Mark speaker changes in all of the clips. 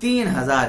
Speaker 1: 3000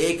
Speaker 1: 1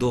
Speaker 1: 2